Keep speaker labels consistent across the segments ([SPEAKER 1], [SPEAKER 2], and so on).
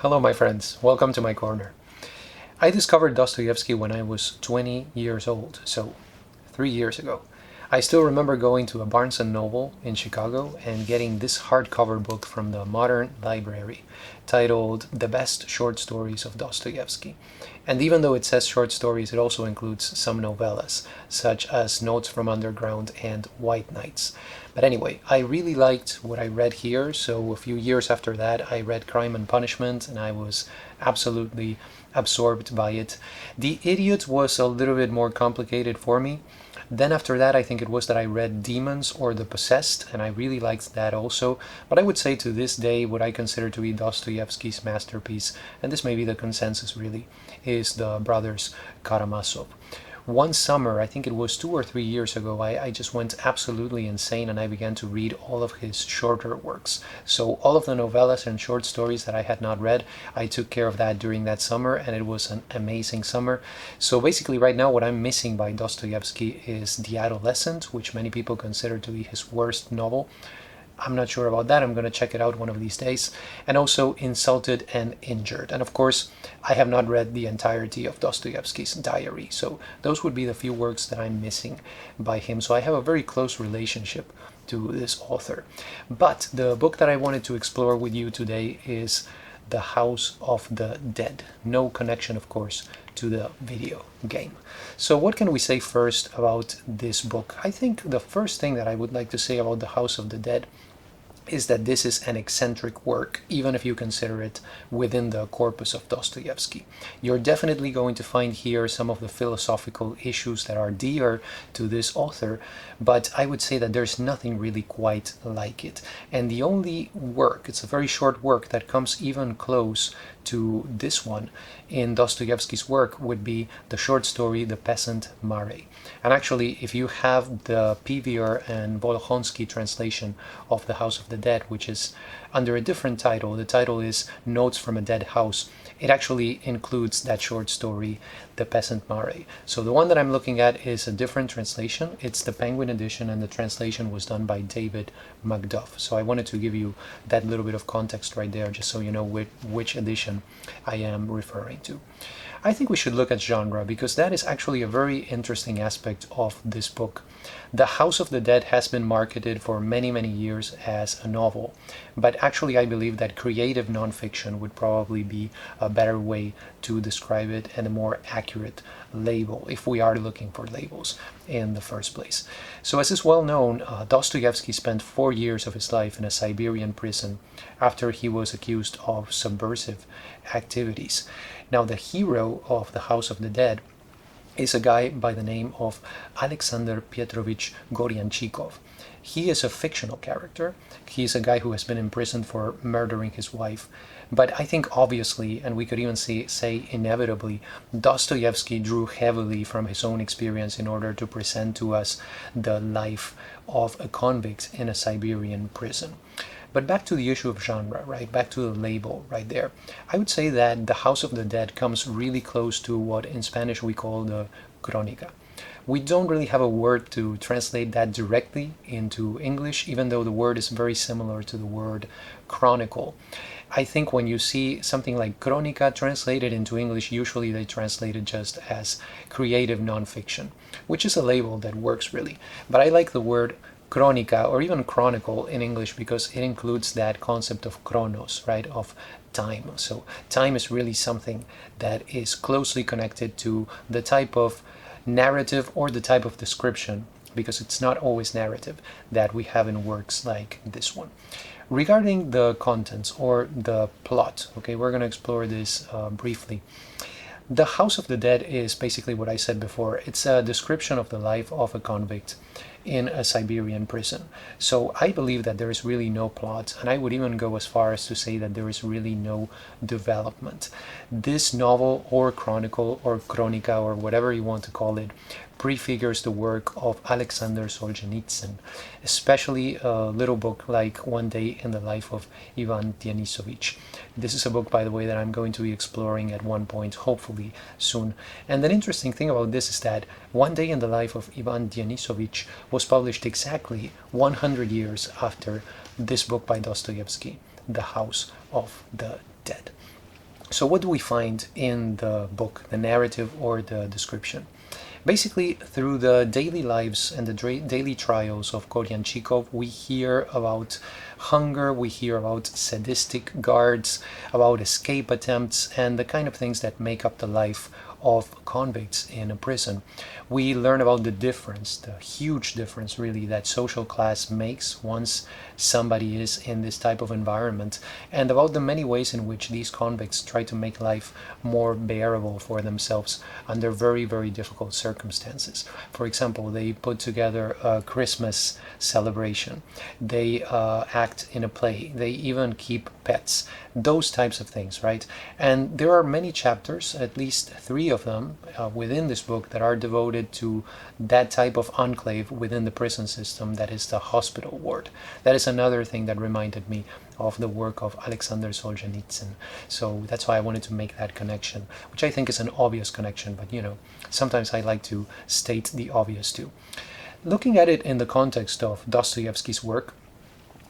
[SPEAKER 1] Hello, my friends. Welcome to my corner. I discovered Dostoevsky when I was 20 years old, so 3 years ago. I still remember going to a Barnes& and Noble in Chicago and getting this hardcover book from the Modern Library titled The Best Short Stories of Dostoevsky. And even though it says short stories, it also includes some novellas, such as Notes from Underground and White Nights. But anyway, I really liked what I read here, so a few years after that I read Crime and Punishment and I was absolutely absorbed by it. The Idiot was a little bit more complicated for me. Then after that, I think it was that I read Demons or The Possessed, and I really liked that also. But I would say to this day, what I consider to be Dostoevsky's masterpiece, and this may be the consensus really, is The Brothers Karamazov. One summer, I think it was 2 or 3 years ago, I just went absolutely insane and I began to read all of his shorter works. So all of the novellas and short stories that I had not read, I took care of that during that summer, and it was an amazing summer. So basically right now what I'm missing by Dostoevsky is The Adolescent, which many people consider to be his worst novel. I'm not sure about that. I'm going to check it out one of these days. And also Insulted and Injured. And of course, I have not read the entirety of Dostoevsky's diary. So those would be the few works that I'm missing by him. So I have a very close relationship to this author. But the book that I wanted to explore with you today is The House of the Dead. No connection, of course, to the video game. So what can we say first about this book? I think the first thing that I would like to say about The House of the Dead is that this is an eccentric work, even if you consider it within the corpus of Dostoevsky. You're definitely going to find here some of the philosophical issues that are dear to this author, but I would say that there's nothing really quite like it. And the only work, it's a very short work, that comes even close to this one in Dostoevsky's work would be the short story The Peasant Mare. And actually, if you have the Pivier and Volokhonsky translation of The House of the Dead, which is under a different title, the title is Notes from a Dead House, it actually includes that short story, The Peasant Mare. So the one that I'm looking at is a different translation. It's the Penguin edition, and the translation was done by David McDuff. So I wanted to give you that little bit of context right there, just so you know which edition I am referring to. I think we should look at genre, because that is actually a very interesting aspect of this book. The House of the Dead has been marketed for many, many years as a novel, but actually I believe that creative nonfiction would probably be a better way to describe it and a more accurate label, if we are looking for labels in the first place. So as is well known, Dostoevsky spent 4 years of his life in a Siberian prison after he was accused of subversive activities. Now, the hero of The House of the Dead is a guy by the name of Alexander Petrovich Goryanchikov. He is a fictional character. He is a guy who has been imprisoned for murdering his wife. But I think obviously, and we could even say inevitably, Dostoevsky drew heavily from his own experience in order to present to us the life of a convict in a Siberian prison. But back to the issue of genre, right? Back to the label right there. I would say that The House of the Dead comes really close to what in Spanish we call the crónica. We don't really have a word to translate that directly into English, even though the word is very similar to the word chronicle. I think when you see something like crónica translated into English, usually they translate it just as creative nonfiction, which is a label that works really. But I like the word crónica or even chronicle in English because it includes that concept of chronos, right, of time. So time is really something that is closely connected to the type of narrative or the type of description, because it's not always narrative, that we have in works like this one. Regarding the contents or the plot, okay, we're going to explore this briefly. The House of the Dead is basically what I said before. It's a description of the life of a convict in a Siberian prison. So I believe that there is really no plot, and I would even go as far as to say that there is really no development. This novel or chronicle or chronica or whatever you want to call it prefigures the work of Alexander Solzhenitsyn, especially a little book like One Day in the Life of Ivan Denisovich. This is a book, by the way, that I'm going to be exploring at one point, hopefully soon. And an interesting thing about this is that One Day in the Life of Ivan Denisovich was published exactly 100 years after this book by Dostoevsky, The House of the Dead. So what do we find in the book, the narrative or the description? Basically, through the daily lives and the daily trials of Koryanchikov, we hear about hunger, we hear about sadistic guards, about escape attempts, and the kind of things that make up the life of convicts in a prison. We learn about the difference, the huge difference really, that social class makes once somebody is in this type of environment, and about the many ways in which these convicts try to make life more bearable for themselves under very, very difficult circumstances. For example, they put together a Christmas celebration, they act in a play, they even keep pets, those types of things, right? And there are many chapters, at least 3 of them within this book, that are devoted to that type of enclave within the prison system, that is the hospital ward. That is another thing that reminded me of the work of Alexander Solzhenitsyn. So that's why I wanted to make that connection, which I think is an obvious connection, but sometimes I like to state the obvious too. Looking at it in the context of Dostoevsky's work,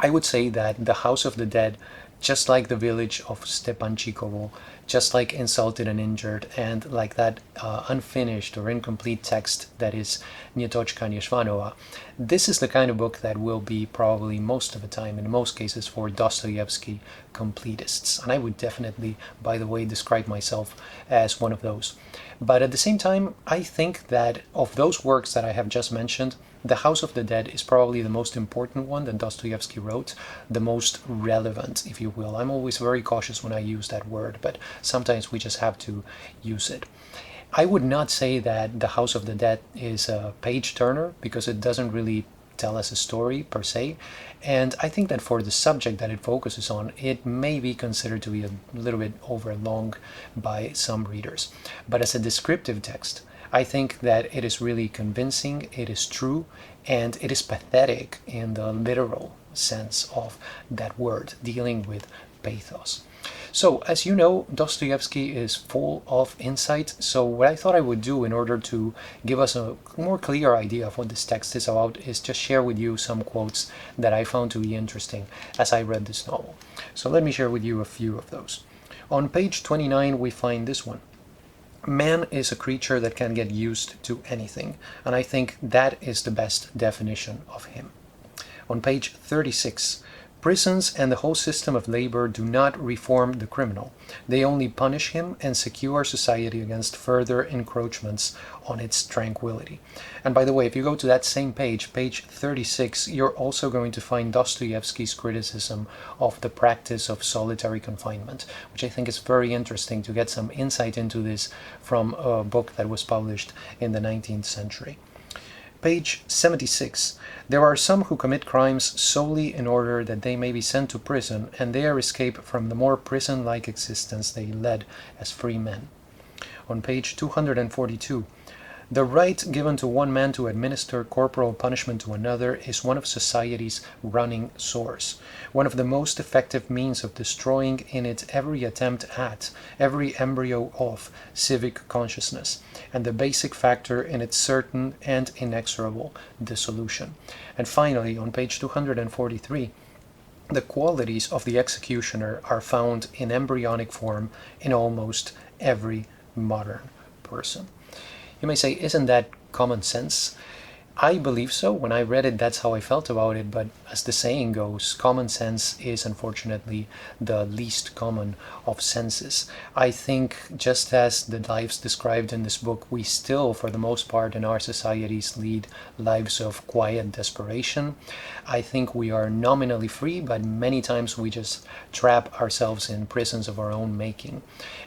[SPEAKER 1] I would say that The House of the Dead, just like The Village of Stepanchikovo, just like Insulted and Injured, and like that unfinished or incomplete text that is Nietochka Nieshvanova, this is the kind of book that will be probably most of the time, in most cases, for Dostoevsky completists. And I would definitely, by the way, describe myself as one of those. But at the same time, I think that of those works that I have just mentioned, The House of the Dead is probably the most important one that Dostoevsky wrote, the most relevant, if you will. I'm always very cautious when I use that word, but sometimes we just have to use it. I would not say that The House of the Dead is a page turner, because it doesn't really tell us a story per se, and I think that for the subject that it focuses on, it may be considered to be a little bit over long by some readers. But as a descriptive text, I think that it is really convincing, it is true, and it is pathetic in the literal sense of that word, dealing with pathos. So, as you know, Dostoevsky is full of insight, so what I thought I would do in order to give us a more clear idea of what this text is about is just share with you some quotes that I found to be interesting as I read this novel. So let me share with you a few of those. On page 29 we find this one. Man is a creature that can get used to anything, and I think that is the best definition of him. On page 36, prisons and the whole system of labor do not reform the criminal. They only punish him and secure society against further encroachments on its tranquility. And by the way, if you go to that same page, page 36, you're also going to find Dostoevsky's criticism of the practice of solitary confinement, which I think is very interesting to get some insight into this from a book that was published in the 19th century. Page 76. There are some who commit crimes solely in order that they may be sent to prison and there escape from the more prison-like existence they led as free men. On page 242. The right given to one man to administer corporal punishment to another is one of society's running sores, one of the most effective means of destroying in it every attempt at, every embryo of civic consciousness, and the basic factor in its certain and inexorable dissolution. And finally, on page 243, the qualities of the executioner are found in embryonic form in almost every modern person. You may say, isn't that common sense? I believe so. When I read it, that's how I felt about it. But as the saying goes, common sense is unfortunately the least common of senses. I think just as the lives described in this book, we still, for the most part in our societies, lead lives of quiet desperation. I think we are nominally free, but many times we just trap ourselves in prisons of our own making.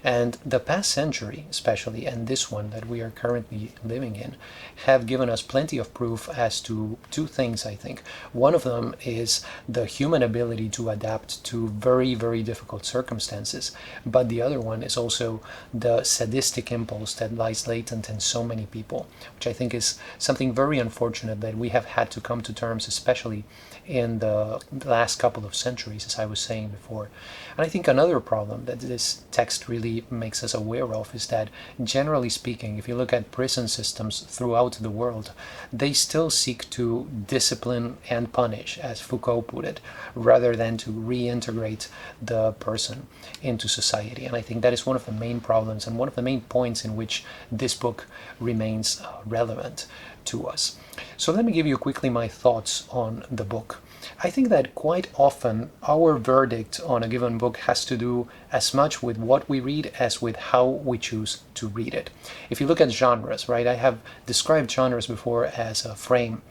[SPEAKER 1] And the past century, especially, and this one that we are currently living in, have given us plenty of proof as to 2 things, I think. One of them is the human ability to adapt to very, very difficult circumstances. But the other one is also the sadistic impulse that lies latent in so many people, which I think is something very unfortunate that we have had to come to terms, especially in the last couple of centuries, as I was saying before. And I think another problem that this text really makes us aware of is that, generally speaking, if you look at prison systems throughout the world, they they still seek to discipline and punish, as Foucault put it, rather than to reintegrate the person into society. And I think that is one of the main problems and one of the main points in which this book remains relevant to us. So let me give you quickly my thoughts on the book. I think that quite often our verdict on a given book has to do as much with what we read as with how we choose to read it. If you look at genres, right, I have described genres before as a frame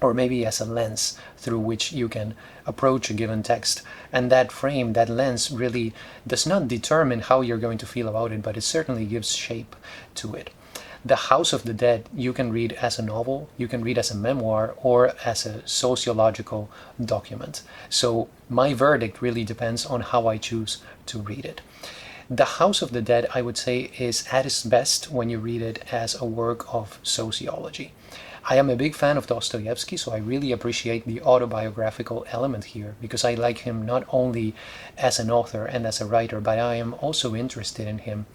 [SPEAKER 1] or maybe as a lens through which you can approach a given text. And that frame, that lens, really does not determine how you're going to feel about it, but it certainly gives shape to it. The House of the Dead you can read as a novel, you can read as a memoir, or as a sociological document. So my verdict really depends on how I choose to read it. The House of the Dead, I would say, is at its best when you read it as a work of sociology. I am a big fan of Dostoevsky, so I really appreciate the autobiographical element here, because I like him not only as an author and as a writer, but I am also interested in him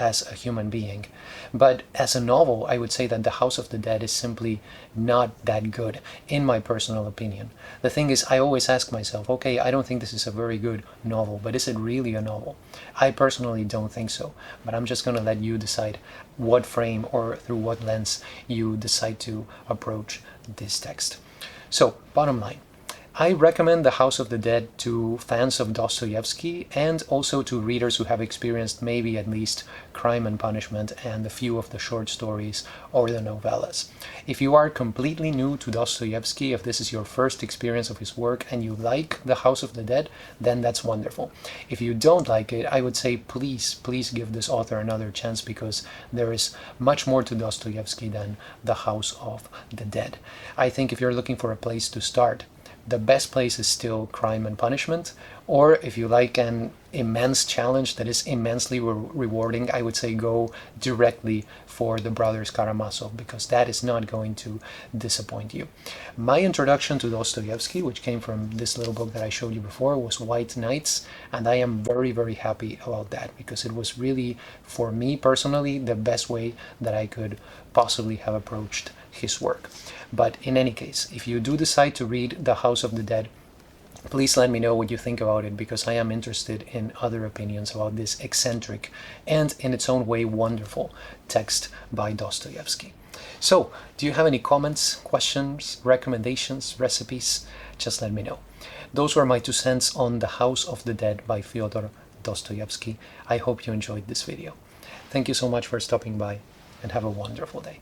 [SPEAKER 1] as a human being. But as a novel, I would say that The House of the Dead is simply not that good, in my personal opinion. The thing is, I always ask myself, okay, I don't think this is a very good novel, but is it really a novel? I personally don't think so, but I'm just going to let you decide what frame or through what lens you decide to approach this text. So, bottom line, I recommend The House of the Dead to fans of Dostoevsky and also to readers who have experienced maybe at least Crime and Punishment and a few of the short stories or the novellas. If you are completely new to Dostoevsky, if this is your first experience of his work and you like The House of the Dead, then that's wonderful. If you don't like it, I would say please give this author another chance, because there is much more to Dostoevsky than The House of the Dead. I think if you're looking for a place to start, the best place is still Crime and Punishment, or if you like an immense challenge that is immensely rewarding, I would say go directly for the Brothers Karamazov, because that is not going to disappoint you. My introduction to Dostoevsky, which came from this little book that I showed you before, was White Nights, and I am very happy about that, because it was really, for me personally, the best way that I could possibly have approached his work. But in any case, if you do decide to read The House of the Dead, please let me know what you think about it, because I am interested in other opinions about this eccentric and in its own way wonderful text by Dostoevsky. So, do you have any comments, questions, recommendations, recipes? Just let me know. Those were my 2 cents on The House of the Dead by Fyodor Dostoevsky. I hope you enjoyed this video. Thank you so much for stopping by, and have a wonderful day.